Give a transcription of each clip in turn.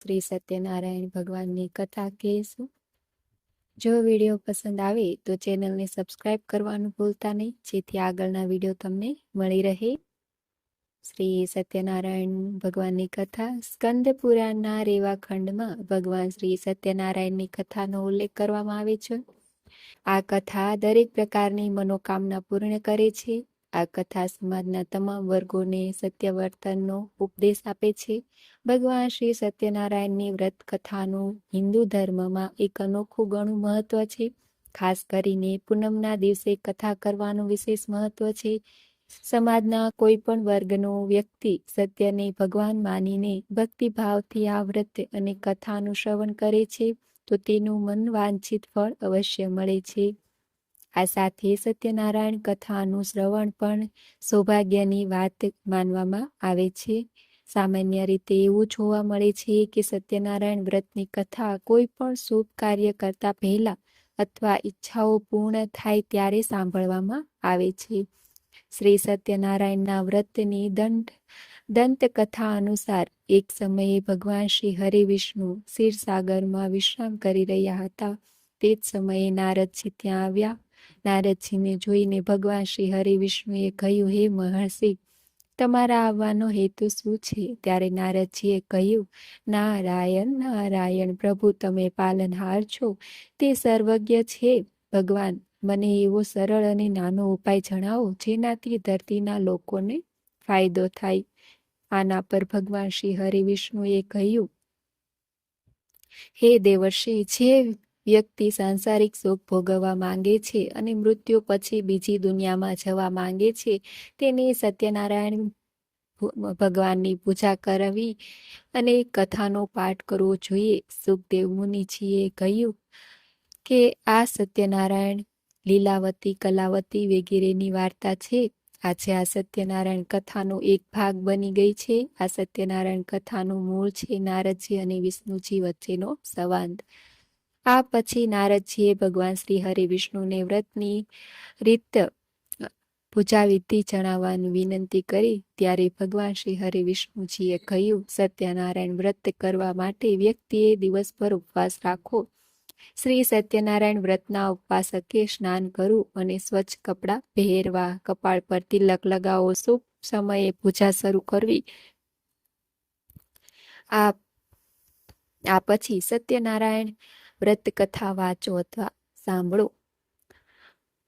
શ્રી સત્યનારાયણ ભગવાનની કથા કહીશું. જો વિડીયો પસંદ આવે તો ચેનલને સબસ્ક્રાઇબ કરવાનું ભૂલતા નહીં, જેથી આગળના વિડીયો તમને મળી રહે. શ્રી સત્યનારાયણ ભગવાનની કથા. સ્કંદ પુરાણના રેવા ખંડમાં ભગવાન શ્રી સત્યનારાયણની કથાનો ઉલ્લેખ કરવામાં આવે છે. આ કથા દરેક પ્રકારની મનોકામના પૂર્ણ કરે છે. આ કથા સમાજના તમામ વર્ગોને સત્ય વર્તનનો ઉપદેશ આપે છે. ભગવાન શ્રી સત્યનારાયણની વ્રત કથાનું હિન્દુ ધર્મમાં એક અનોખું ઘણું મહત્વ છે. ખાસ કરીને પૂનમના દિવસે કથા કરવાનું વિશેષ મહત્વ છે. સમાજના કોઈ પણ વર્ગનો વ્યક્તિ સત્યને ભગવાન માનીને ભક્તિભાવથી આ વ્રત અને કથાનું શ્રવણ કરે છે તો તેનું મન વાંછિત ફળ અવશ્ય મળે છે. આ સાથે સત્યનારાયણ કથાનું શ્રવણ પણ સૌભાગ્યની વાત માનવામાં આવે છે. સામાન્ય રીતે એવું જોવા મળે છે કે સત્યનારાયણ વ્રતની કથા કોઈ પણ શુભ કાર્ય કરતા પહેલા અથવા ઈચ્છાઓ પૂર્ણ થાય ત્યારે સાંભળવામાં આવે છે. શ્રી સત્યનારાયણના વ્રતની દંતકથા અનુસાર એક સમયે ભગવાન શ્રી હરિવિષ્ણુ ક્ષીરસાગરમાં વિશ્રામ કરી રહ્યા હતા. તે જ સમયે નારદજી ત્યાં આવ્યા. નારદજીને જોઈને ભગવાન શ્રી હરિવિષ્ણુએ કહ્યું, હે મહર્ષિ, તમારા આવવાનો હેતુ શું છે? ત્યારે નારદજીએ કહ્યું, નારાયણ નારાયણ, પ્રભુ તમે પાલનહાર છો, તે સર્વજ્ઞ છે. ભગવાન, મને એવો સરળ અને નાનો ઉપાય જણાવો જેનાથી ધરતીના લોકોને ફાયદો થાય. આના પર ભગવાન શ્રી હરિવિષ્ણુએ કહ્યું, હે દેવર્ષિ, જે વ્યક્તિ સાંસારિક સુખ ભોગવવા માંગે છે અને મૃત્યુ પછી બીજી દુનિયામાં જવા માંગે છે, તેને સત્યનારાયણ ભગવાનની પૂજા કરવી અને કથાનો પાઠ કરવો જોઈએ. સુખદેવ મુનિજીએ કહ્યું કે આ સત્યનારાયણ, લીલાવતી, કલાવતી વગેરેની વાર્તા છે. આજે આ સત્યનારાયણ કથાનો એક ભાગ બની ગઈ છે. આ સત્યનારાયણ કથાનું મૂળ છે નારદજી અને વિષ્ણુજી વચ્ચેનો સંવાદ. આ પછી નારદજીએ ભગવાન શ્રી હરિવિષ્ણુને વ્રતની રીત પૂજા વિધિ જણાવવાની વિનંતી કરી. ત્યારે ભગવાન શ્રી હરિવિષ્ણુજીએ કહ્યું, સત્યનારાયણ વ્રત કરવા માટે વ્યક્તિએ દિવસભર ઉપવાસ રાખવો. શ્રી સત્યનારાયણ વ્રતના ઉપવાસકે સ્નાન કરવું અને સ્વચ્છ કપડાં પહેરવા, કપાળ પર તિલક લગાવો, શુભ સમયે પૂજા શરૂ કરવી. આ પછી સત્યનારાયણ વ્રત કથા વાંચો અથવા સાંભળો.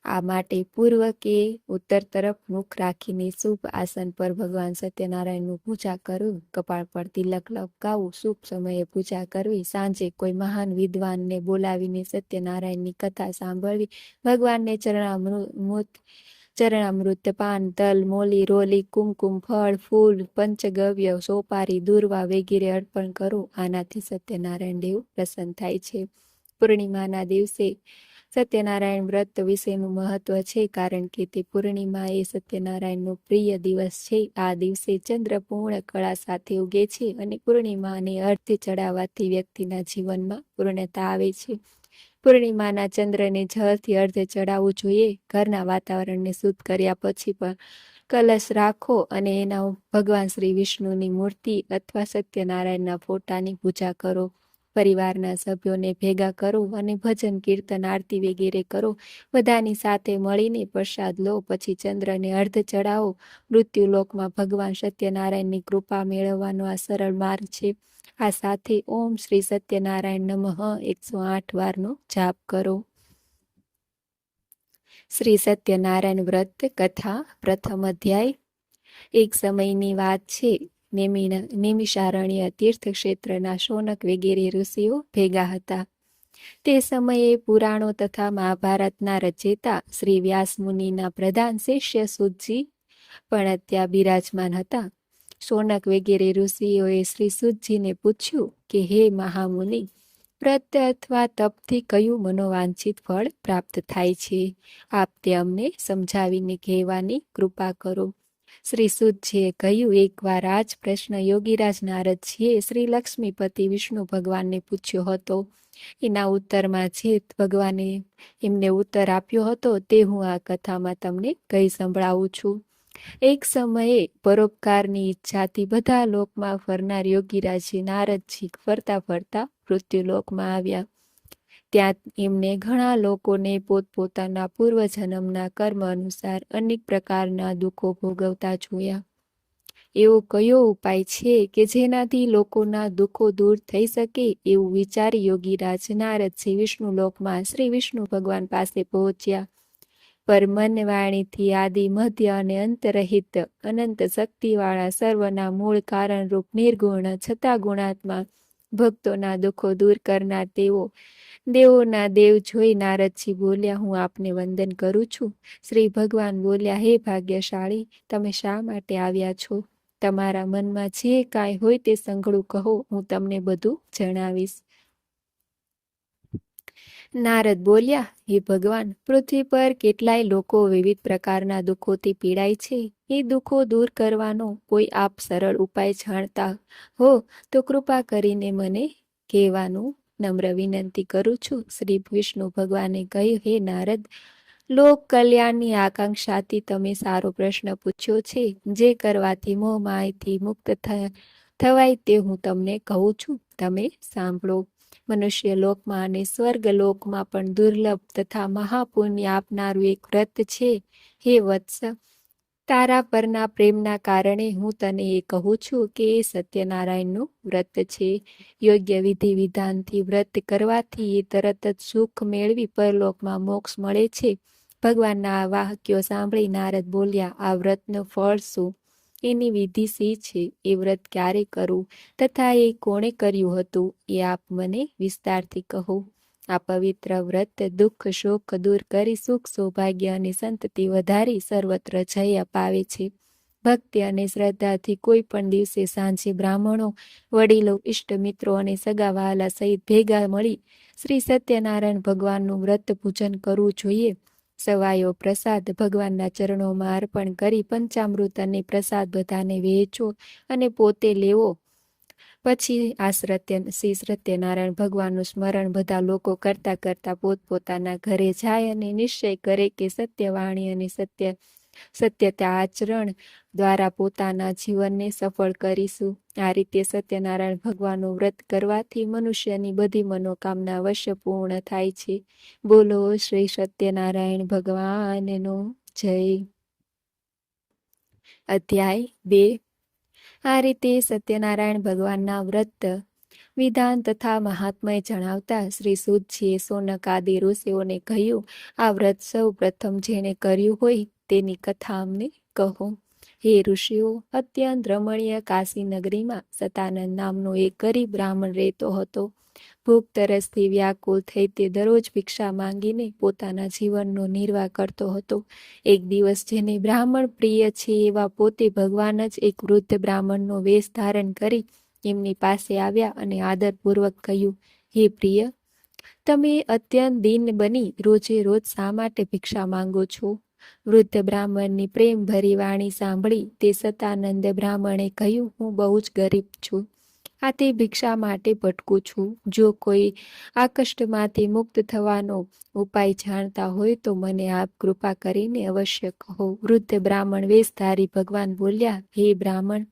આ માટે પૂર્વ કે ઉત્તર તરફ મુખ રાખીને શુભ આસન પર ભગવાન સત્યનારાયણનું પૂજા કરવું, કપાળ પર તિલક લગાવવું, શુભ સમયે પૂજા કરવી. સાંજે કોઈ મહાન વિદ્વાનને બોલાવીને સત્યનારાયણની કથા સાંભળવી. ભગવાનને ચરણામૃત, પાન, તલ, મોલી, રોલી, કુમકુમ, ફળ, ફૂલ, પંચગવ્ય, સોપારી, દુર્વા વગેરે અર્પણ કરો. આનાથી સત્યનારાયણ દેવ પ્રસન્ન થાય છે. પૂર્ણિમાના દિવસે સત્યનારાયણ વ્રત વિશેનું મહત્વ છે, કારણ કે તે પૂર્ણિમા એ સત્યનારાયણનો પ્રિય દિવસ છે. આ દિવસે ચંદ્ર પૂર્ણ કળા સાથે ઉગે છે અને પૂર્ણિમાને અર્ધ્ય ચડાવવાથી વ્યક્તિના જીવનમાં પૂર્ણતા આવે છે. પૂર્ણિમાના ચંદ્રને જળથી અર્ધ્ય ચડાવવું જોઈએ. ઘરના વાતાવરણને શુદ્ધ કર્યા પછી પણ કલશ રાખો અને એના ભગવાન શ્રી વિષ્ણુની મૂર્તિ અથવા સત્યનારાયણના ફોટાની પૂજા કરો. પરિવારના સભ્યોને ભેગા કરો અને ભજન, કીર્તન, આરતી વગેરે કરો. બધાની સાથે મળીને પ્રસાદ લો, પછી ચંદ્રને અર્ધ ચડાવો. મૃત્યુલોકમાં ભગવાન સત્યનારાયણની કૃપા મેળવવાનો આ સરળ માર્ગ છે. આ સાથે ઓમ શ્રી સત્યનારાયણ નમઃ 108 વારનો જાપ કરો. શ્રી સત્યનારાયણ વ્રત કથા. પ્રથમ અધ્યાય. એક સમયની વાત છે. નૈમિષારણ્ય તીર્થક્ષેત્રના શૌનક વગેરે ઋષિઓ ભેગા હતા. તે સમયે પુરાણો તથા મહાભારતના રચયિતા શ્રી વ્યાસ મુનિના પ્રધાન શિષ્ય સૂતજી પણ ત્યાં બિરાજમાન હતા. શૌનક વગેરે ઋષિઓએ શ્રી સૂતજીને પૂછ્યું કે હે મહામુનિ, વ્રત અથવા તપથી કયું મનોવાંછિત ફળ પ્રાપ્ત થાય છે? આપ તે અમને સમજાવીને કહેવાની કૃપા કરો. શ્રી સૂતજીએ કહ્યું, એકવાર આ જ પ્રશ્ન યોગીરાજ નારદજીએ શ્રી લક્ષ્મીપતિ વિષ્ણુ ભગવાનને પૂછ્યો હતો. એના ઉત્તરમાં જે ભગવાને એમને ઉત્તર આપ્યો હતો તે હું આ કથામાં તમને કહી સંભળાવું છું. એક સમયે પરોપકારની ઈચ્છાથી બધા લોકમાં ફરનાર યોગીરાજે નારદજી ફરતા ફરતા મૃત્યુલોકમાં આવ્યા. ત્યાં એમને ઘણા લોકોને પોતપોતાના પૂર્વજન્મના કર્મ અનુસાર અનેક પ્રકારના દુઃખો ભોગવતા જોયા. એવો કયો ઉપાય છે કે જેનાથી લોકોના દુઃખો દૂર થઈ શકે? એવું વિચારી યોગીરાજ નારદજી વિષ્ણુલોકમાં શ્રી વિષ્ણુ ભગવાન પાસે પહોંચ્યા. પર મન વાણીથી આદિ મધ્ય અને અંતરહિત અનંત શક્તિવાળા સર્વના મૂળ કારણરૂપ નિર્ગુણ છતાં ગુણાત્મા ભક્તોના દુઃખો દૂર કરનાર દેવોના દેવ જોઈ નારદજી બોલ્યા, હું આપને વંદન કરું છું. શ્રી ભગવાન બોલ્યા, હે ભાગ્યશાળી, તમે શા માટે આવ્યા છો? તમારા મનમાં જે કાંઈ હોય તે સંઘળું કહો, હું તમને બધું જણાવીશ. નારદ બોલ્યા, હે ભગવાન, પૃથ્વી પર કેટલાય લોકો વિવિધ પ્રકારના દુઃખોથી પીડાય છે. એ દુઃખો દૂર કરવાનો કોઈ આપ સરળ ઉપાય જાણતા હો તો કૃપા કરીને મને કહેવાનું નમ્ર વિનંતી કરું છું. શ્રી વિષ્ણુ ભગવાને કહ્યું, હે નારદ, લોક કલ્યાણની આકાંક્ષાથી તમે સારો પ્રશ્ન પૂછ્યો છે. જે કરવાથી મોહ માયાથી મુક્ત થવાય તે હું તમને કહું છું, તમે સાંભળો. મનુષ્ય લોકમાં અને સ્વર્ગ લોકમાં પણ દુર્લભ તથા મહાપુણ્ય આપનારું એક વ્રત છે. હે વત્સ, તારા પરના પ્રેમના કારણે હું તને એ કહું છું કે એ સત્યનારાયણનું વ્રત છે. યોગ્ય વિધિ વિધાનથી વ્રત કરવાથી એ તરત જ સુખ મેળવી પરલોકમાં મોક્ષ મળે છે. ભગવાનના આ વાક્યો સાંભળી નારદ બોલ્યા, આ વ્રતનું ફળ શું? એની વિધિ શી છે? એ વ્રત ક્યારે કરવું તથા એ કોણે કર્યું હતું? એ આપ મને વિસ્તારથી કહો. આ પવિત્ર વ્રત દુઃખ શોક દૂર કરી સુખ સૌભાગ્ય અને સંતતિ વધારી સર્વત્ર જય અપાવે છે. ભક્તિ અને શ્રદ્ધાથી કોઈ પણ દિવસે સાંજે બ્રાહ્મણો, વડીલો, ઇષ્ટ મિત્રો અને સગા વહાલા સહિત ભેગા મળી શ્રી સત્યનારાયણ ભગવાનનું વ્રત પૂજન કરવું જોઈએ. સવાયો પ્રસાદ ભગવાનના ચરણોમાં અર્પણ કરી પંચામૃત અને પ્રસાદ બધાને વહેંચો અને પોતે લેવો. પછી આ શ્રી સત્યનારાયણ ભગવાનનું સ્મરણ બધા લોકો કરતા કરતા પોતપોતાના ઘરે જાય અને નિશ્ચય કરે કે સત્યવાણી અને સત્યતા આચરણ દ્વારા પોતાના જીવનને સફળ કરીશું. આ રીતે સત્યનારાયણ ભગવાનનું વ્રત કરવાથી મનુષ્યની બધી મનોકામના અવશ્ય પૂર્ણ થાય છે. બોલો શ્રી સત્યનારાયણ ભગવાનનો જય. અધ્યાય 2. આ રીતે સત્યનારાયણ ભગવાનના વ્રત વિધાન તથા મહાત્મય જણાવતા શ્રી સૂતજીએ સોનક આદિ ઋષિઓને કહ્યું, આ વ્રત સૌ પ્રથમ જેણે કર્યું હોય તેની કથા અમને કહો. હે ઋષિઓ, અત્યંત રમણીય કાશી નગરીમાં સતાનંદ નામનો એક ગરીબ બ્રાહ્મણ રહેતો હતો. ભૂખ તરસથી વ્યાકુળ થઈ તે દરરોજ ભિક્ષા માંગીને પોતાના જીવનનો નિર્વાહ કરતો હતો. એક દિવસ જેને બ્રાહ્મણ પ્રિય છે એવા પોતે ભગવાન જ એક વૃદ્ધ બ્રાહ્મણનો વેશ ધારણ કરી એમની પાસે આવ્યા અને આદરપૂર્વક કહ્યું, હે પ્રિય, તમે અત્યંત દીન બની રોજે રોજ શા માટે ભિક્ષા માંગો છો? વૃદ્ધ બ્રાહ્મણની પ્રેમ ભરી વાણી સાંભળી તે સતાનંદ બ્રાહ્મણે કહ્યું, હું બહુ જ ગરીબ છું. આથી ભિક્ષા માટે ભટકું છું. જો કોઈ આ કષ્ટમાંથી મુક્ત થવાનો ઉપાય જાણતા હોય તો મને આપ કૃપા કરીને અવશ્ય કહો. વૃદ્ધ બ્રાહ્મણ વેશધારી ભગવાન બોલ્યા, હે બ્રાહ્મણ,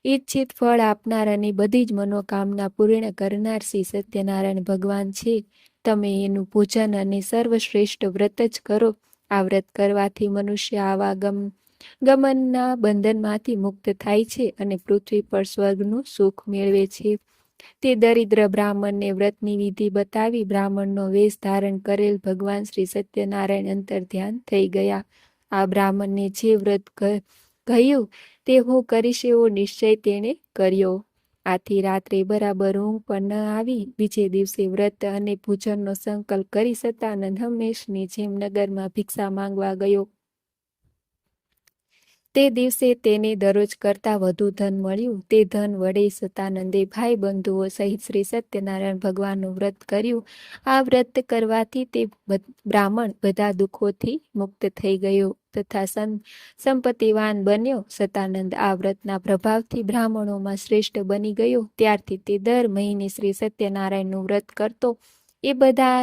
ઈચ્છિત ફળ આપનાર અને બધી જ મનોકામના પૂર્ણ કરનાર શ્રી સત્યનારાયણ ભગવાન છે. તમે એનું પૂજન અને સર્વશ્રેષ્ઠ વ્રત જ કરો. આ વ્રત કરવાથી મનુષ્ય ગમનના બંધનમાંથી મુક્ત થાય છે અને પૃથ્વી પર સ્વર્ગનું સુખ મેળવે છે. તે દરિદ્ર બ્રાહ્મણને વ્રતની વિધિ બતાવી બ્રાહ્મણનો વેશ ધારણ કરેલ ભગવાન શ્રી સત્યનારાયણ અંતર ધ્યાન થઈ ગયા. આ બ્રાહ્મણને જે વ્રત કહ્યું તે હું કરીશ એવો નિશ્ચય તેણે કર્યો. આથી રાત્રે બરાબર ઊંઘ પણ ન આવી. બીજે દિવસે વ્રત અને પૂજનનો સંકલ્પ કરી સતાનંદ હંમેશની જેમ નગરમાં ભિક્ષા માંગવા ગયો. તે દિવસે તેને દરરોજ કરતાં વધુ ધન મળ્યું. તે ધન વડે સતાનંદે ભાઈ બંધુઓ સહિત શ્રી સત્યનારાયણ ભગવાનનું વ્રત કર્યું. આ વ્રત કરવાથી તે બ્રાહ્મણ બધા દુઃખોથી મુક્ત થઈ ગયો તથા સંપત્તિવાન બન્યો. સતાનંદ આ વ્રતના પ્રભાવથી બ્રાહ્મણોમાં શ્રેષ્ઠ બની ગયો. ત્યારથી તે દર મહિને શ્રી સત્યનારાયણનું વ્રત કરતો. એ બધા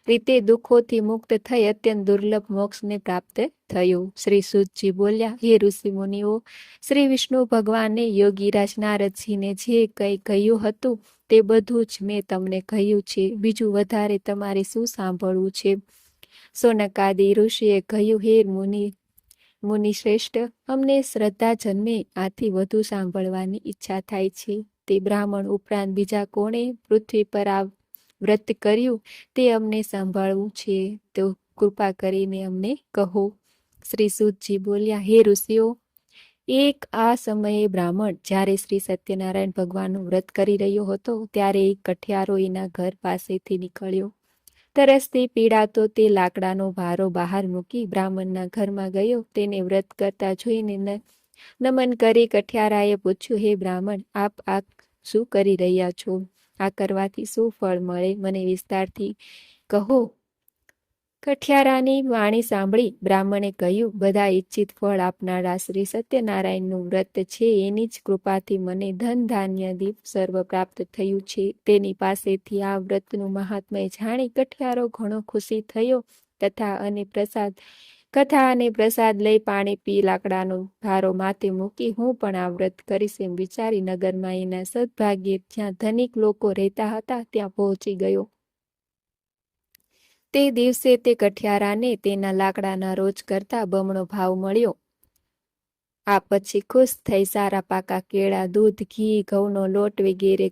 રીતે દુઃખોથી મુક્ત થઈ અત્યંત દુર્લભ મોક્ષને પ્રાપ્ત થયું. શ્રી સૂતજી બોલ્યા, હે ઋષિમુનિઓ, શ્રી વિષ્ણુ ભગવાને યોગીરાજ નારદજીને જે કંઈ કહ્યું હતું તે બધું જ મેં તમને કહ્યું છે. બીજું વધારે તમારે શું સાંભળવું છે? સોનકાદિ ઋષિએ કહ્યું, હે મુનિ શ્રેષ્ઠ, અમને શ્રદ્ધા જન્મે આથી વધુ સાંભળવાની ઈચ્છા થાય છે. તે બ્રાહ્મણ ઉપરાંત બીજા કોણે પૃથ્વી પર આ વ્રત કર્યું તે અમને સાંભળવું છે, તો કૃપા કરીને અમને કહો. શ્રી સૂતજી બોલ્યા, હે ઋષિઓ, એક આ સમયે બ્રાહ્મણ જ્યારે શ્રી સત્યનારાયણ ભગવાનનું વ્રત કરી રહ્યો હતો ત્યારે એક કઠિયારો એના ઘર પાસેથી નીકળ્યો. તરસથી પીડાતો તે લાકડાનો ભારો બહાર મૂકી બ્રાહ્મણના ઘરમાં ગયો. તેને વ્રત કરતા જોઈને નમન કરી કઠિયારાએ પૂછ્યું, હે બ્રાહ્મણ, આપ આ શું કરી રહ્યા છો? આ કરવાથી શું ફળ મળે? મને વિસ્તારથી કહો. કઠિયારાની વાણી સાંભળી બ્રાહ્મણે કહ્યું, બધા ઈચ્છિત ફળ આપનારા શ્રી સત્યનારાયણનું વ્રત છે. એની જ કૃપાથી મને ધન ધાન્ય દીપ સર્વ પ્રાપ્ત થયું છે. તેની પાસેથી આ વ્રતનું મહાત્મય જાણી કઠિયારો ઘણો ખુશી થયો. કથા અને પ્રસાદ લઈ પાણી પી લાકડાનો ભારો માથે મૂકી હું પણ આ વ્રત કરીશ એમ વિચારી નગરમાં એના સદભાગ્યે જ્યાં ધનિક લોકો રહેતા હતા ત્યાં પહોંચી ગયો. તે દિવસે તે કઠિયારાને તેના લાકડાના રોજ કરતા બમણો ભાવ મળ્યો. આ પછી ખુશ થઈ સારા પાકા કેળા, દૂધ, ઘી, ઘઉંનો લોટ વગેરે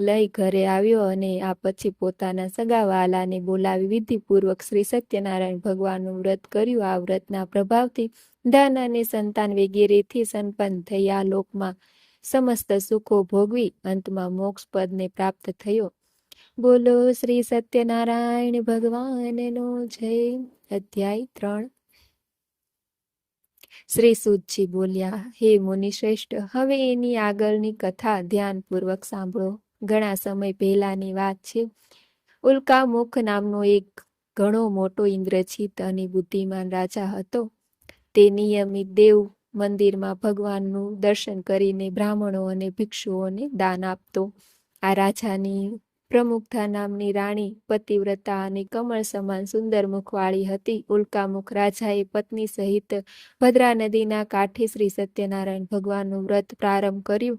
લઈ ઘરે આવ્યો અને આ પછી પોતાના સગાવાલાને બોલાવી વિધિપૂર્વક શ્રી સત્યનારાયણ ભગવાનનું વ્રત કર્યું. આ વ્રતના પ્રભાવથી ધન અને સંતાન વગેરેથી સંપન્ન થઈ આ લોકમાં સમસ્ત સુખો ભોગવી અંતમાં મોક્ષ પદને પ્રાપ્ત થયો. બોલો શ્રી સત્યનારાયણ ભગવાનનો જય. અધ્યાય 3. શ્રી સૂતજી બોલ્યા, હે મુનિ શ્રેષ્ઠ, હવે એની આગળની કથા ધ્યાનપૂર્વક સાંભળો. ઘણા સમય પહેલાની વાત છે. ઉલ્કામુખ નામનો એક ઘણો મોટો ઇન્દ્રજીત અને બુદ્ધિમાન રાજા હતો. તે નિયમિત દેવ મંદિરમાં ભગવાનનું દર્શન કરીને બ્રાહ્મણો અને ભિક્ષુઓને દાન આપતો. આ રાજાની પ્રમુખતા નામની રાણી પતિવ્રતા અને કમળ સમાન સુંદર મુખવાળી હતી. ઉલ્કામુખ રાજાએ પત્ની સહિત ભદ્રા નદીના કાંઠે શ્રી સત્યનારાયણ ભગવાનનું વ્રત પ્રારંભ કર્યું.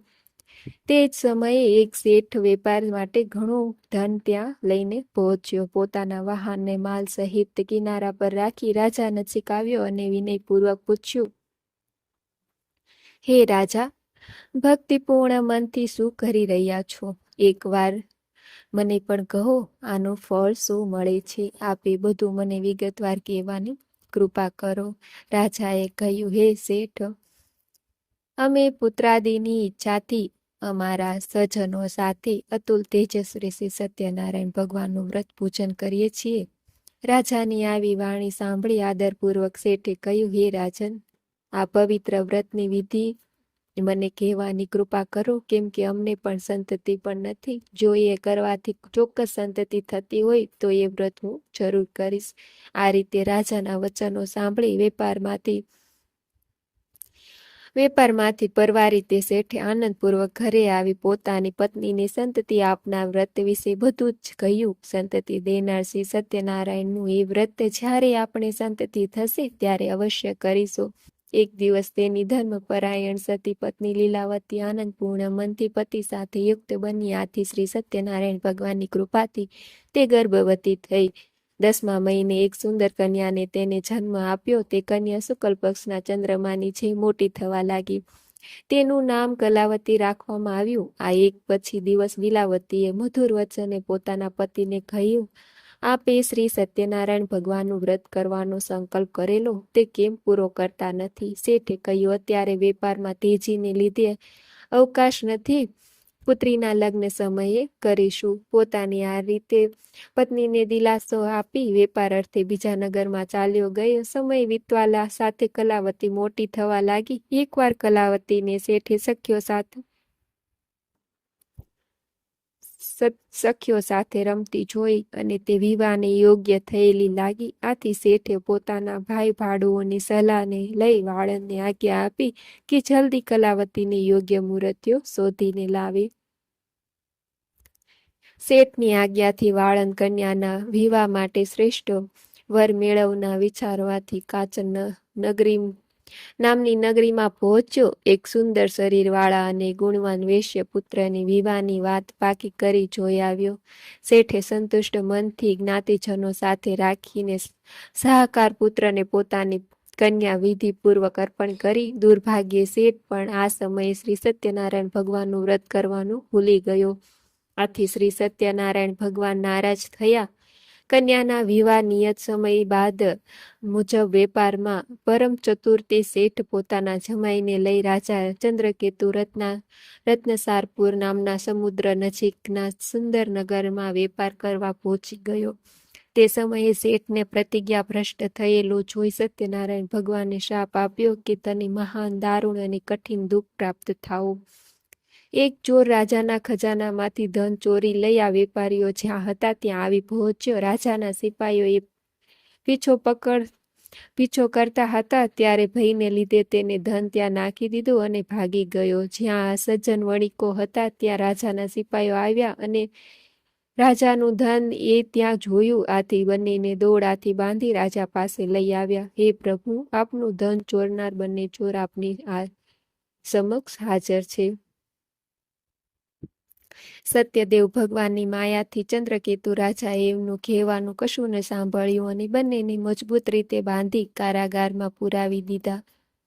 તે જ સમયે એક શેઠ વેપાર માટે ઘણું ધન ત્યાં લઈને પહોંચ્યો. પોતાના વાહનને માલ સહિત કિનારા પર રાખી રાજા નજીક આવ્યો અને વિનયપૂર્વક પૂછ્યું, હે રાજા, ભક્તિપૂર્ણ મનથી શું કરી રહ્યા છો? એકવાર મને પણ કહો, આનું ફળ શું મળે છે? આપે બધું મને વિગતવાર કહેવાની કૃપા કરો. રાજાએ કહ્યું, હે શેઠ, અમે પુત્રાદિની ઈચ્છાથી અમારા સ્વજનો સાથે અતુલ તેજસ્વી શ્રી સત્યનારાયણ ભગવાનનું વ્રત પૂજન કરીએ છીએ. રાજાની આવી વાણી સાંભળી આદરપૂર્વક શેઠે કહ્યું, હે રાજન, આ પવિત્ર વ્રતની વિધિ મને કહેવાની કૃપા કરો, કેમ કે અમને પણ સંતતિ પણ નથી. જો એ કરવાથી ચોક્કસ સંતતિ થતી હોય તો એ વ્રત હું જરૂર કરીશ. આ રીતે રાજાના વચનો સાંભળી વેપારમાંથી પરવારી તે શેઠે આનંદપૂર્વક ઘરે આવી પોતાની પત્નીને સંતતિ આપનાર વ્રત વિશે બધું જ કહ્યું. સંતતિ દેનાર શ્રી સત્યનારાયણનું એ વ્રત જ્યારે આપણે સંતતિ થશે ત્યારે અવશ્ય કરીશું. એક દિવસ તેની ધર્મપરાયણ સતી પત્ની લીલાવતી આનંદપૂર્ણ મનથી પતિ સાથે યુક્ત બની. આથી શ્રી સત્યનારાયણ ભગવાનની કૃપાથી તે ગર્ભવતી થઈ. 10મા મહિને એક સુંદર કન્યાને તેને જન્મ આપ્યો. તે કન્યા શુક્લ પક્ષના ચંદ્રમાની જેમ મોટી થવા લાગી. તેનું નામ કલાવતી રાખવામાં આવ્યું. આ એક પછી દિવસ લીલાવતીએ મધુર વચને પોતાના પતિને કહ્યું, આપે શ્રી સત્યનારાયણ ભગવાનનું વ્રત કરવાનો સંકલ્પ કરેલો તે કેમ પૂરો કરતા નથી? શેઠે કહ્યું, અત્યારે વેપારમાં તેજીને લીધે અવકાશ નથી. પુત્રીના લગ્ન સમયે કરીશું. પોતાની આ રીતે પત્નીને દિલાસો આપી વેપાર અર્થે બીજા નગરમાં ચાલ્યો ગયો. સમય વીતવા સાથે કલાવતી મોટી થવા લાગી. એકવાર કલાવતીને શેઠે સખ્યો સાથે રમતી જોઈ અને તે વિવાહને યોગ્ય થયેલી લાગી. આથી શેઠે પોતાના ભાઈ ભાડુઓની સલાહને લઈ વાળંદને આજ્ઞા આપી કે જલ્દી કલાવતીને યોગ્ય મૂર્તિઓ શોધીને લાવે. શેઠની આજ્ઞાથી વાળંદ કન્યાના વિવાહ માટે શ્રેષ્ઠ વર મેળવના વિચારવાથી કાચન નગરી નામની નગરીમાં પહોંચ્યો. એક સુંદર શરીરવાળા અને ગુણવાન વેશ્ય પુત્રની વિવાહની વાત પાકી કરી જોઈ આવ્યો. શેઠે સંતુષ્ટ મનથી જ્ઞાતિજનો સાથે રાખીને સહકાર પુત્રને પોતાની કન્યા વિધિપૂર્વક અર્પણ કરી. દુર્ભાગ્યે શેઠ પણ આ સમયે શ્રી સત્યનારાયણ ભગવાનનું વ્રત કરવાનું ભૂલી ગયો. આથી શ્રી સત્યનારાયણ ભગવાન નારાજ થયા. કન્યાના વિવાહ નિયત સમય બાદ મુજબ વેપારમાં પરમ ચતુર તે શેઠ પોતાના જમાઈને લઈ રાજા ચંદ્રકેતુ રત્નસારપુર નામના સમુદ્ર નજીકના સુંદર નગરમાં વેપાર કરવા પહોંચી ગયો. તે સમયે શેઠને પ્રતિજ્ઞા ભ્રષ્ટ થયેલું જોઈ સત્યનારાયણ ભગવાને શાપ આપ્યો કે તને મહાન દારૂણ અને કઠિન દુઃખ પ્રાપ્ત થાવું. એક ચોર રાજાના ખજાનામાંથી ધન ચોરી લઈ આ વેપારીઓ જ્યાં હતા ત્યાં આવી પહોંચ્યો. રાજાના સિપાહીઓએ પીછો કરતા હતા ત્યારે ભયને લીધે તેને ધન ત્યાં નાખી દીધું અને ભાગી ગયો. જ્યાં સજ્જન વણિકો હતા ત્યાં રાજાના સિપાહીઓ આવ્યા અને રાજાનું ધન એ ત્યાં જોયું. આથી બંનેને દોરડાથી બાંધી રાજા પાસે લઈ આવ્યા. હે પ્રભુ, આપનું ધન ચોરનાર બંને ચોર આપની સમક્ષ હાજર છે. સત્યદેવ ભગવાનની માયાથી ચંદ્રકેતુ રાજાએ એમનું કહેવાનું કશું ન સાંભળ્યું અને બંનેને મજબૂત રીતે બાંધી કારાગારમાં પુરાવી દીધા.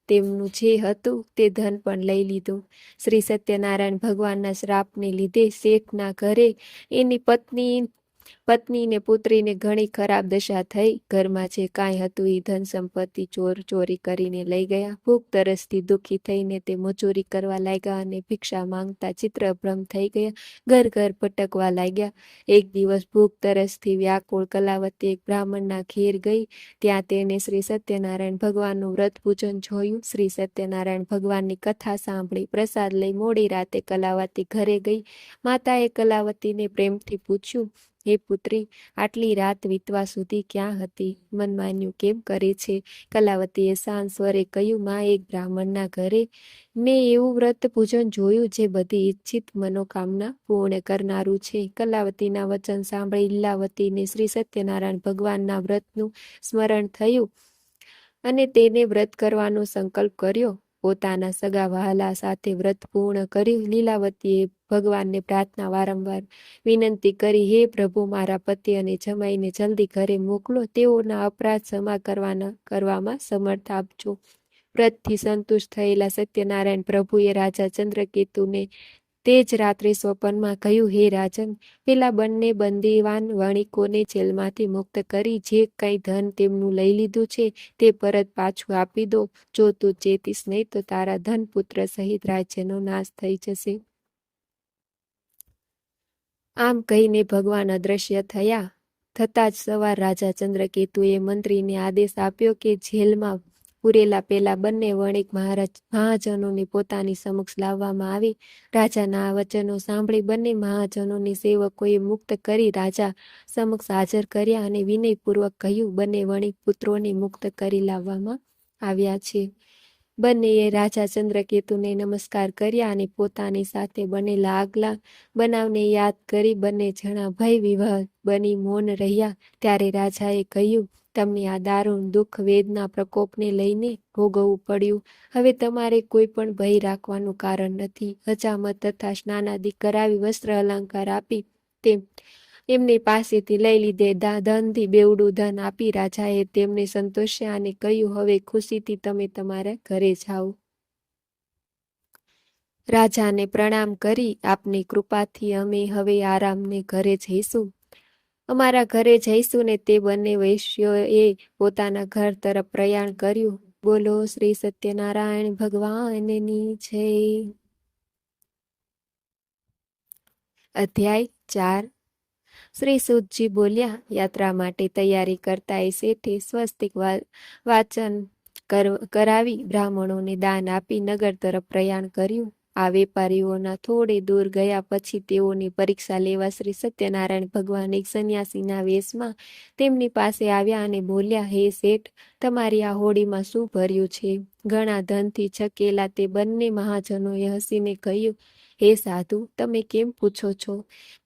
તેમનું જે હતું તે ધન પણ લઈ લીધું. શ્રી સત્યનારાયણ ભગવાનના શ્રાપને લીધે શેઠના ઘરે એની પત્ની ને પુત્રીને ઘણી ખરાબ દશા થઈ. ઘરમાં જે કાંઈ હતું એ ધન સંપત્તિ ચોર ચોરી કરીને લઈ ગયા. ભૂખ તરસથી દુઃખી થઈને તે મજૂરી કરવા લાગ્યા અને ભિક્ષા માંગતા ચિત્રભ્રમ થઈ ગયા. ઘર ઘર ભટકવા લાગ્યા. એક દિવસ ભૂખ તરસથી વ્યાકુળ કલાવતી એક બ્રાહ્મણના ઘેર ગઈ. ત્યાં તેને શ્રી સત્યનારાયણ ભગવાનનું વ્રત પૂજન જોયું. શ્રી સત્યનારાયણ ભગવાનની કથા સાંભળી. પ્રસાદ લઈ મોડી રાતે કલાવતી ઘરે ગઈ. માતાએ કલાવતીને પ્રેમથી પૂછ્યું, હે પુત્રી, આટલી રાત વીતવા સુધી ક્યાં હતી? મનમાન્યું કેમ કરે છે? કલાવતીએ શાંત સ્વરે કહ્યું, માં, એક બ્રાહ્મણના ઘરે મેં એવું વ્રત પૂજન જોયું જે બધી ઈચ્છિત મનોકામના પૂર્ણ કરનારું છે. કલાવતીના વચન સાંભળી લીલાવતીને શ્રી સત્યનારાયણ ભગવાનના વ્રતનું સ્મરણ થયું અને તેને વ્રત કરવાનો સંકલ્પ કર્યો. પોતાના સગા વહાલા સાથે વ્રત પૂર્ણ કર્યું. લીલાવતીએ ભગવાનને પ્રાર્થના વારંવાર વિનંતી કરી, હે પ્રભુ, મારા પતિ અને જમાઈને જલ્દી ઘરે મોકલો. તેઓના અપરાધ ક્ષમા કરવામાં સમર્થ આપજો. વ્રતથી સંતુષ્ટ થયેલા સત્યનારાયણ પ્રભુએ રાજા ચંદ્રકેતુને તે જ રાત્રે સ્વપ્નમાં કહ્યું, હે રાજન, પેલા બંને બંદીવાન વણિકોને જેલમાંથી મુક્ત કરી જે કંઈ ધન તેમનું લઈ લીધું છે તે પરત પાછું આપી દો. જો તું ચેતીશ નહીં તો તારા ધન પુત્ર સહિત રાજ્યનો નાશ થઈ જશે. આમ કહીને ભગવાન અદ્રશ્ય થયા. થતાં જ સવાર રાજા ચંદ્રકેતુએ મંત્રીને આદેશ આપ્યો કે જેલમાં પૂરેલા પેલા બંને વણિક મહાજનોને પોતાની સમક્ષ લાવવામાં આવે. રાજાના આ વચનો સાંભળી બંને મહાજનોને સેવકોએ મુક્ત કરી રાજા સમક્ષ હાજર કર્યા અને વિનયપૂર્વક કહ્યું, બંને વણિક પુત્રોને મુક્ત કરી લાવવામાં આવ્યા છે. બંનેએ રાજા ચંદ્રકેતુને નમસ્કાર કર્યા અને પોતાની સાથે બનેલા આગલા બનાવને યાદ કરી બંને જણા ભય વિહ્વલ બની મૌન રહ્યા. ત્યારે રાજાએ કહ્યું, તમને આ દારૂણ દુઃખ વેદના પ્રકોપને લઈને ભોગવવું પડ્યું. હવે તમારે કોઈ પણ ભય રાખવાનું કારણ નથી. હજામત તથા સ્નાનાદિ કરાવી વસ્ત્ર અલંકાર આપી તેમ એમની પાસેથી લઈ લીધે ધનથી બેવડું ધન આપી રાજાએ તેમને સંતોષ્યા અને કહ્યું, હવે ખુશીથી તમે તમારા ઘરે જાઓ. રાજાને પ્રણામ કરી, આપની કૃપાથી અમે હવે આરામને ઘરે જઈશું. અમારા ઘરે જઈશું ને તે બંને વૈશ્યોએ પોતાના ઘર તરફ પ્રયાણ કર્યું. બોલો શ્રી સત્યનારાયણ ભગવાનની જય. અધ્યાય 4. શ્રી સુતજી બોલ્યા, યાત્રા માટે તૈયારી કરતા એ શેઠે સ્વસ્તિક વાચન કરાવી બ્રાહ્મણોને દાન આપી નગર તરફ પ્રયાણ કર્યું. આ વેપારીઓના થોડે દૂર ગયા પછી તેઓની પરીક્ષા લેવા શ્રી સત્યનારાયણ ભગવાન એક સંન્યાસીના વેશમાં તેમની પાસે આવ્યા અને બોલ્યા, હે શેઠ, તમારી આ હોડીમાં શું ભર્યું છે? ઘણા ધનથી છકેલા તે બંને મહાજનોએ હસીને કહ્યું, હે સાધુ, તમે કેમ પૂછો છો?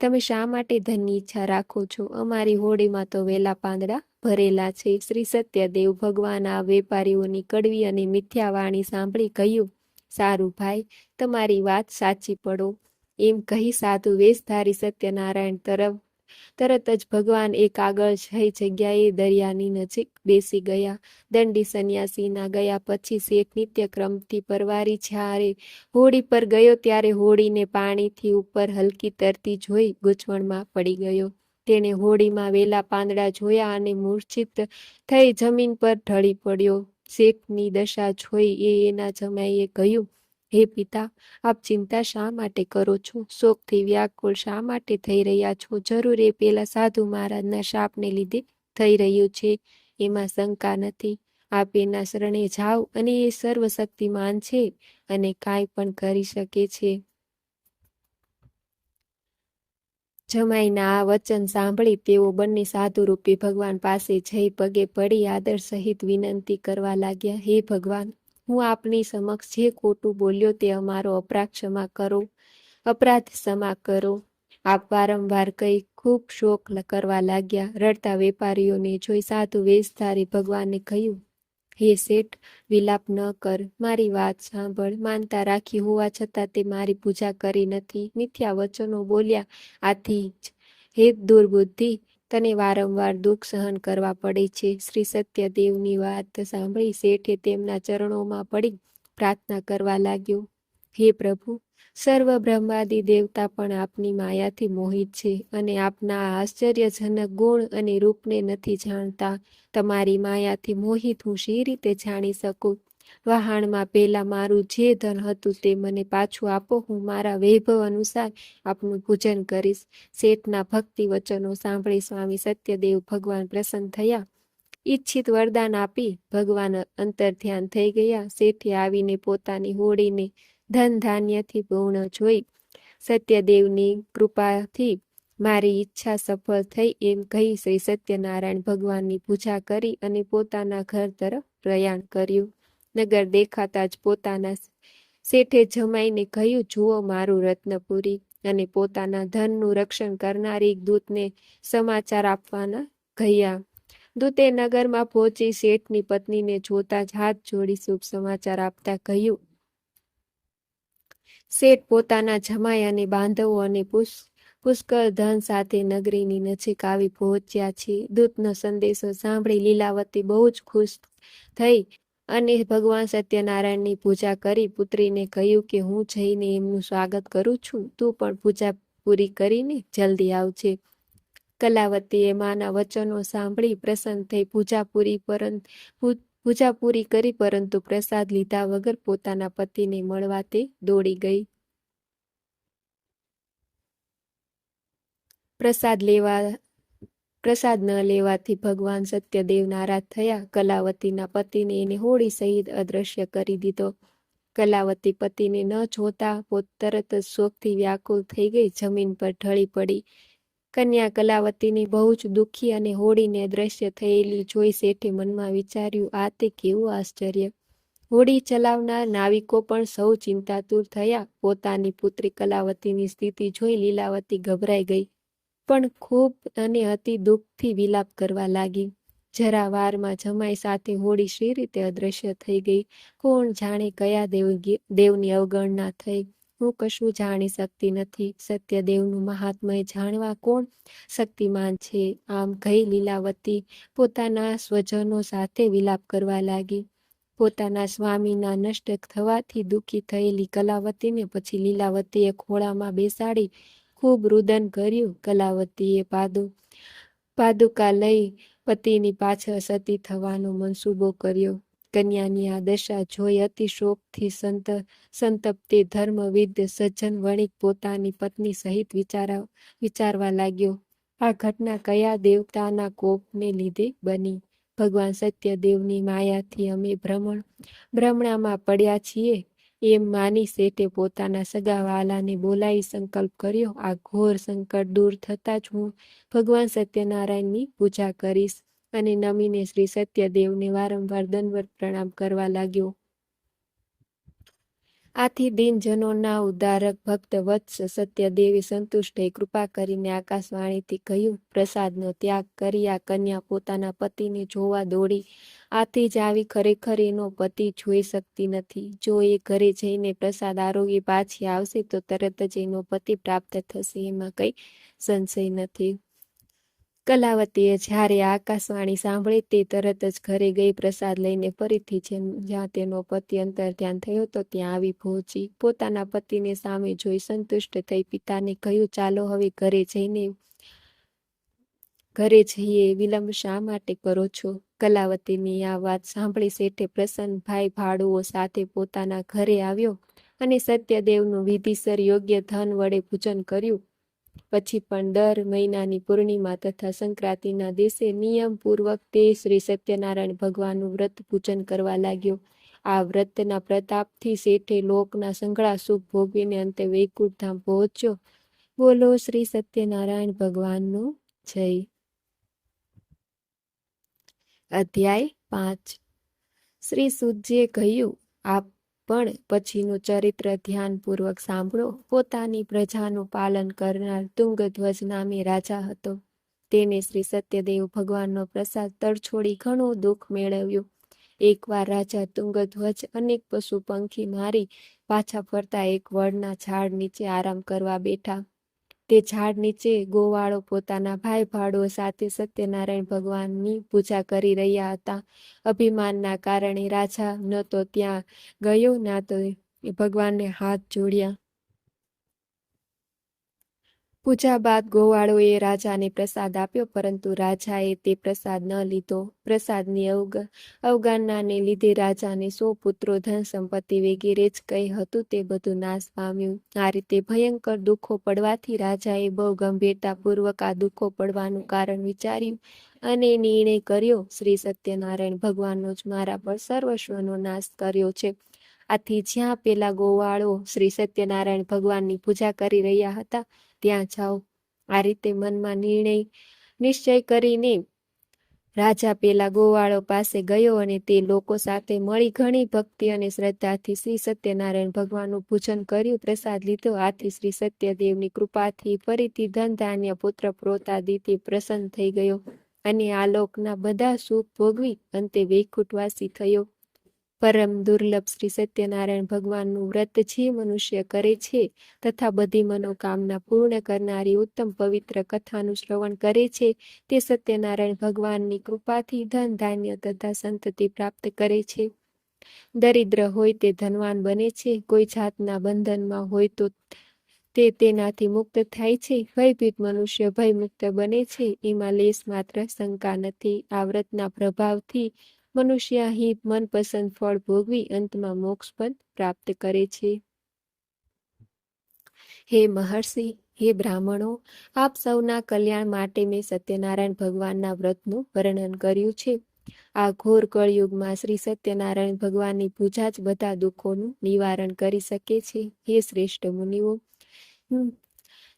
તમે શા માટે ધનની ઈચ્છા રાખો છો? અમારી હોડીમાં તો વેલા પાંદડા ભરેલા છે. શ્રી સત્યદેવ ભગવાન આ વેપારીઓની કડવી અને મિથ્યા વાણી સાંભળી કહ્યું, સારું ભાઈ, તમારી વાત સાચી પડો. એમ કહી સાધુ વેશધારી સત્યનારાયણ તરત જ ભગવાન એક આગળ જઈ જગ્યાએ દરિયાની નજીક બેસી ગયા. દંડી સંન્યાસીના ગયા પછી શેઠ નિત્યક્રમથી પરવારી જ્યારે હોડી પર ગયો ત્યારે હોડીને પાણીથી ઉપર હલકી તરતી જોઈ ગૂંચવણમાં પડી ગયો. તેણે હોડીમાં વેલા પાંદડા જોયા અને મૂર્છિત થઈ જમીન પર ઢળી પડ્યો. શેઠની દશા જોઈ એના જમાઈએ કહ્યું, હે પિતા, આપ ચિંતા શા માટે કરો છો? શોકથી વ્યાકુળ શા માટે થઈ રહ્યા છો? જરૂર એ પેલા સાધુ મહારાજના શાપને લીધે થઈ રહ્યું છે, એમાં શંકા નથી. આપ એના શરણે જાઓ અને એ સર્વશક્તિમાન છે અને કાંઈ પણ કરી શકે છે. જમાઈના આ વચન સાંભળી તેઓ બંને સાધુરૂપી ભગવાન પાસે જઈ પગે પડી આદર સહિત વિનંતી કરવા લાગ્યા. હે ભગવાન, હું આપની સમક્ષ જે ખોટું બોલ્યો તે અમારો અપરાધ ક્ષમા કરો. આપ વારંવાર કઈ ખૂબ શોક કરવા લાગ્યા. રડતા વેપારીઓને જોઈ સાધુ વેશધારી ભગવાનને કહ્યું, હે શેઠ, વિલાપ ન કર, મારી વાત સાંભળ. માનતા રાખી હોવા છતાં તે મારી પૂજા કરી નથી, મિથ્યા વચનો બોલ્યા, આથી જ હે દુર્બુદ્ધિ, તને વારંવાર દુઃખ સહન કરવા પડે છે. શ્રી સત્યદેવની વાત સાંભળી શેઠે તેમના ચરણોમાં પડી પ્રાર્થના કરવા લાગ્યો, હે પ્રભુ, સર્વ બ્રહ્માદિ દેવતા પણ આપની માયાથી મોહિત છે અને આપના આશ્ચર્યજનક ગુણ અને રૂપને નથી જાણતા. તમારી માયાથી મોહિત હું શી રીતે જાણી શકું? વહાણમાં પહેલા મારું જે ધન હતું તે મને પાછું આપો, હું મારા વૈભવ અનુસાર આપનું પૂજન કરીશ. શેઠના ભક્તિ વચનો સાંભળી સ્વામી સત્યદેવ ભગવાન પ્રસન્ન થયા. ઈચ્છિત વરદાન આપી ભગવાન અંતર્ધ્યાન થઈ ગયા. શેઠે આવીને પોતાની હોડીને ધન ધાન્યથી પૂર્ણ જોઈ સત્યદેવની કૃપાથી મારી ઈચ્છા સફળ થઈ એમ કહી શ્રી સત્યનારાયણ ભગવાનની પૂજા કરી અને પોતાના ઘર તરફ પ્રયાણ કર્યું. નગર દેખાતા જ પોતાના શેઠે જમાઈને કહ્યું, જુઓ મારું રત્નપુરી. અને પોતાના ધનનું રક્ષણ કરનારી દૂતને સમાચાર આપવાના ગયા. દૂતે નગરમાં પહોંચી શેઠની પત્નીને જોતા જ હાથ જોડી શુભ સમાચાર આપતા કહ્યું, શેઠ પોતાના જમાઈ અને બાંધવો અને પુષ્કળ ધન સાથે નગરીની નજીક આવી પહોંચ્યા છે. દૂતનો સંદેશો સાંભળી લીલાવતી બહુ જ ખુશ થઈ અને ભગવાન સત્યનારાયણની પૂજા કરી પુત્રીને કહ્યું કે હું જઈને એમનું સ્વાગત કરું છું, તું પણ પૂજા પૂરી કરીને જલ્દી આવજે. કલાવતીએ માના વચનો સાંભળી પ્રસન્ન થઈ પૂજા પૂરી કરી, પરંતુ પ્રસાદ લીધા વગર પોતાના પતિને મળવા તે દોડી ગઈ. પ્રસાદ ન લેવાથી ભગવાન સત્યદેવ નારાજ થયા. કલાવતીના પતિને એને હોડી સહિત અદ્રશ્ય કરી દીધો. કલાવતી પતિને ન જોતા તરત જ શોકથી વ્યાકુળ થઈ ગઈ, જમીન પર ઢળી પડી. કન્યા કલાવતીને બહુ જ દુઃખી અને હોડીને દ્રશ્ય થયેલી જોઈ શેઠે મનમાં વિચાર્યું, આ તે કેવું આશ્ચર્ય! હોડી ચલાવનાર નાવિકો પણ સૌ ચિંતાતુર થયા. પોતાની પુત્રી કલાવતીની સ્થિતિ જોઈ લીલાવતી ગભરાઈ ગઈ, પણ ખૂબ અને અતિ દુઃખથી વિલાપ કરવા લાગી. જરા વારમાં જમાઈ સાથે હોડી શી રીતે અદ્રશ્ય થઈ ગઈ? કોણ જાણે કયા દેવની અવગણના થઈ? હું કશું જાણી શકતી નથી. સત્યદેવનું મહાત્મય જાણવા કોણ શક્તિમાન છે? આમ કહી લીલાવતી પોતાના સ્વજનો સાથે વિલાપ કરવા લાગી. પોતાના સ્વામીના નષ્ટ થવાથી દુઃખી થયેલી કલાવતીને પછી લીલાવતીએ ખોળામાં બેસાડી ખૂબ રુદન કર્યું. કલાવતીએ પાદુકા લઈ પતિની પાછળ સતી થવાનો મનસૂબો કર્યો. કન્યાની આ દશા જોઈ અતિ શોકથી સંતપ્તે ધર્મવિદ સજ્જન વણિક પોતાની પત્ની સહિત વિચારવા લાગ્યો, આ ઘટના કયા દેવતાના કોપને લીધે બની? ભગવાન સત્યદેવની માયાથી અમે ભ્રમણામાં પડ્યા છીએ એમ માની શેઠે પોતાના સગા વહાલાને બોલાવી સંકલ્પ કર્યો, આ ઘોર સંકટ દૂર થતાં જ હું ભગવાન સત્યનારાયણની પૂજા કરીશ. અને નમીને શ્રી સત્યદેવને વારંવાર દંડવત પ્રણામ કરવા લાગ્યો. આથી દીનજનોના ઉદ્ધારક ભક્ત વત્સ સત્યદેવે સંતુષ્ટ થઈ કૃપા કરીને આકાશવાણીથી કહ્યું, પ્રસાદનો ત્યાગ કરી આ કન્યા પોતાના પતિને જોવા દોડી. આથી જ આવી ખરેખર એનો પતિ જોઈ શકતી નથી. જો એ ઘરે જઈને પ્રસાદ આરોગી પાછી આવશે તો તરત જ એનો પતિ પ્રાપ્ત થશે, એમાં કંઈ સંશય નથી. કલાવતીએ જ્યારે આકાશવાણી સાંભળી તે તરત જ ઘરે ગઈ. પ્રસાદ લઈને ફરીથી જ્યાં તેનો પતિ અંતર્ધ્યાન થયો તો ત્યાં આવી પહોંચી. પોતાના પતિને સામે જોઈ સંતુષ્ટ થઈ પિતાને કહ્યું, ચાલો હવે ઘરે જઈએ, વિલંબ શા માટે કરો છો? કલાવતીની આ વાત સાંભળી શેઠે પ્રસન્ન ભાઈ ભાડુઓ સાથે પોતાના ઘરે આવ્યો અને સત્યદેવનું વિધિસર યોગ્ય ધન વડે પૂજન કર્યું. પછી પણ દર મહિનાની પૂર્ણિમા તથા સંક્રાંતિના દિવસે નિયમપૂર્વક તે શ્રી સત્યનારાયણ ભગવાનનું વ્રત પૂજન કરવા લાગ્યો. આ વ્રતના પ્રતાપથી શેઠે લોકના સંઘળા સુખ ભોગવીને અંતે વૈકુંઠ ધામ પહોંચ્યો. બોલો શ્રી સત્યનારાયણ ભગવાનનું જય. અધ્યાય 5. શ્રી સુતજીએ કહ્યું, આપ પણ પછીનું ચરિત્ર ધ્યાનપૂર્વક સાંભળો. પોતાની પ્રજાનું પાલન કરનાર તુંગધ્વજ નામે રાજા હતો. તેને શ્રી સત્યદેવ ભગવાનનો પ્રસાદ તરછોડી ઘણું દુઃખ મેળવ્યું. એકવાર રાજા તુંગધ્વજ અનેક પશુ પંખી મારી પાછા ફરતા એક વડના ઝાડ નીચે આરામ કરવા બેઠા. તે ઝાડ નીચે ગોવાળો પોતાના ભાઈ ભાડો સાથે સત્યનારાયણ ભગવાનની પૂજા કરી રહ્યા હતા. અભિમાનના કારણે રાજા ન તો ત્યાં ગયો ના તો ભગવાનને હાથ જોડ્યા. પૂજા બાદ ગોવાળોએ રાજાને પ્રસાદ આપ્યો, પરંતુ રાજાએ તે પ્રસાદ ન લીધો. પ્રસાદની અવગણનાને લીધે રાજાને 100 પુત્રો, ધન સંપત્તિ વગેરે જ કંઈ હતું તે બધું નાશ પામ્યું. આ રીતે ભયંકર દુઃખો પડવાથી રાજાએ બહુ ગંભીરતાપૂર્વક આ દુઃખો પડવાનું કારણ વિચાર્યું અને નિર્ણય કર્યો, શ્રી સત્યનારાયણ ભગવાનનો જ મારા પર સર્વસ્વનો નાશ કર્યો છે. આથી જ્યાં પેલા ગોવાળો શ્રી સત્યનારાયણ ભગવાનની પૂજા કરી રહ્યા હતા ત્યાં જાઓ. આ રીતે મનમાં નિશ્ચય કરીને રાજા પેલા ગોવાળો પાસે ગયો અને તે લોકો સાથે મળી ઘણી ભક્તિ અને શ્રદ્ધાથી શ્રી સત્યનારાયણ ભગવાનનું પૂજન કર્યું, પ્રસાદ લીધો. આથી શ્રી સત્યદેવની કૃપાથી ફરીથી ધન ધાન્ય પુત્ર પ્રોતાદિથી પ્રસન્ન થઈ ગયો અને આલોકના બધા સુખ ભોગવી અંતે વૈકુંઠવાસી થયો. પરમ દુર્લભ શ્રી સત્યનારાયણ ભગવાનનું વ્રત જે મનુષ્ય કરે છે તથા બધી મનોકામના પૂર્ણ કરનારી ઉત્તમ પવિત્ર કથાનું શ્રવણ કરે છે તે સત્યનારાયણ ભગવાનની કૃપાથી ધન ધાન્ય તથા સંતતિ પ્રાપ્ત કરે છે. દરિદ્ર હોય તે ધનવાન બને છે, કોઈ જાતના બંધનમાં હોય તો તે તેનાથી મુક્ત થાય છે, ભયભીત મનુષ્ય ભયમુક્ત બને છે, એમાં લેશ માત્ર શંકા નથી. આ વ્રતના પ્રભાવથી મનુષ્ય અહીં મનપસંદ ફળ ભોગવી અંતમાં મોક્ષ પદ પ્રાપ્ત કરે છે. હે મહર્ષિ, હે બ્રાહ્મણો, આપ સૌના કલ્યાણ માટે મેં સત્યનારાયણ ભગવાનના વ્રતનું વર્ણન કર્યું છે. આ ઘોર કળયુગમાં શ્રી સત્યનારાયણ ભગવાનની પૂજા જ બધા દુઃખોનું નિવારણ કરી શકે છે. હે શ્રેષ્ઠ મુનિઓ,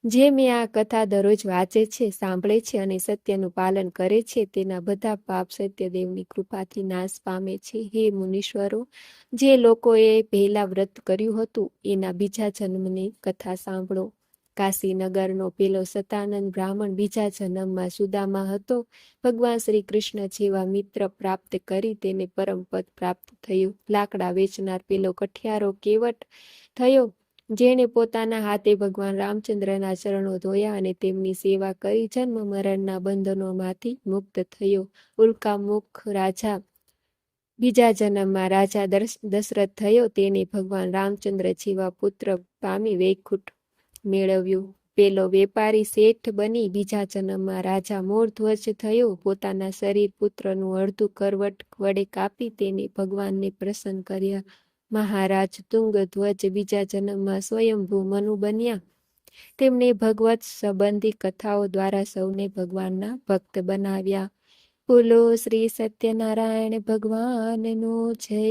જે મેં આ કથા દરરોજ વાંચે છે, સાંભળે છે અને સત્યનું પાલન કરે છે તેના બધા પાપ સત્યદેવની કૃપાથી નાશ પામે છે. હે મુનીશ્વરો, જે લોકોએ પહેલા વ્રત કર્યું હતું એના બીજા જન્મની કથા સાંભળો. કાશીનગરનો પેલો સતાનંદ બ્રાહ્મણ બીજા જન્મમાં સુદામા હતો. ભગવાન શ્રી કૃષ્ણ જેવા મિત્ર પ્રાપ્ત કરી તેને પરમપદ પ્રાપ્ત થયું. લાકડા વેચનાર પેલો કઠિયારો કેવટ થયો, જેણે પોતાના હાથે ભગવાન રામચંદ્રના ચરણો ધોયા અને તેમની સેવા કરી જન્મ મરણના બંધનોમાંથી મુક્ત થયો. ઉલ્કામુખ રાજા બીજા જન્મમાં રાજા દશરથ થયો, તેને ભગવાન રામચંદ્ર જેવા પુત્ર પામી વૈકુંઠ મેળવ્યું. પેલો વેપારી શેઠ બની બીજા જન્મમાં રાજા મોરધ્વજ થયો, પોતાના શરીર પુત્રનું અડધું કરવટ વડે કાપી તેને ભગવાનને પ્રસન્ન કર્યા. મહારાજ તુંગધ્વજ બીજા જન્મમાં સ્વયંભૂ મનુ બન્યા. તેમણે ભગવત સંબંધી કથાઓ દ્વારા સૌને ભગવાનના ભક્ત બનાવ્યા. બોલો શ્રી સત્યનારાયણ ભગવાનનો જય.